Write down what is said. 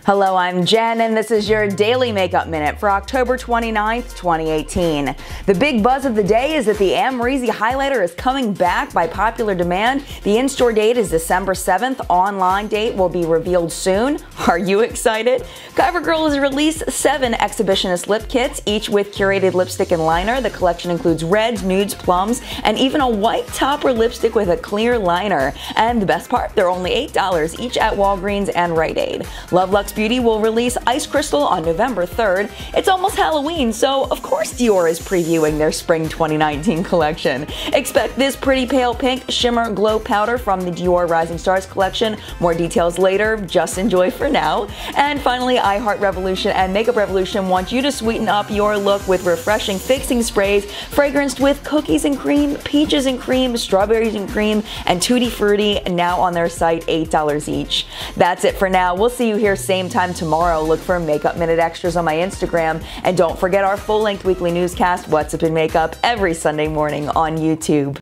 Hello, I'm Jen, and this is your Daily Makeup Minute for October 29th, 2018. The big buzz of the day is that the Amrezy highlighter is coming back by popular demand. The in-store date is December 7th. Online date will be revealed soon. Are you excited? CoverGirl has released 7 Exhibitionist Lip Kits, each with curated lipstick and liner. The collection includes reds, nudes, plums, and even a white top or lipstick with a clear liner. And the best part, they're only $8 each at Walgreens and Rite Aid. Luxe Beauty will release Ice Crystal on November 3rd. It's almost Halloween, so of course Dior is previewing their Spring 2019 collection. Expect this pretty pale pink shimmer glow powder from the Dior Rising Stars collection. More details later, just enjoy for now. And finally, I Heart Revolution and Makeup Revolution want you to sweeten up your look with refreshing fixing sprays fragranced with cookies and cream, peaches and cream, strawberries and cream, and tutti frutti, now on their site, $8 each. That's it for now. We'll see you here same time tomorrow. Look for Makeup Minute extras on my Instagram, and don't forget our full-length weekly newscast, What's Up in Makeup, every Sunday morning on YouTube.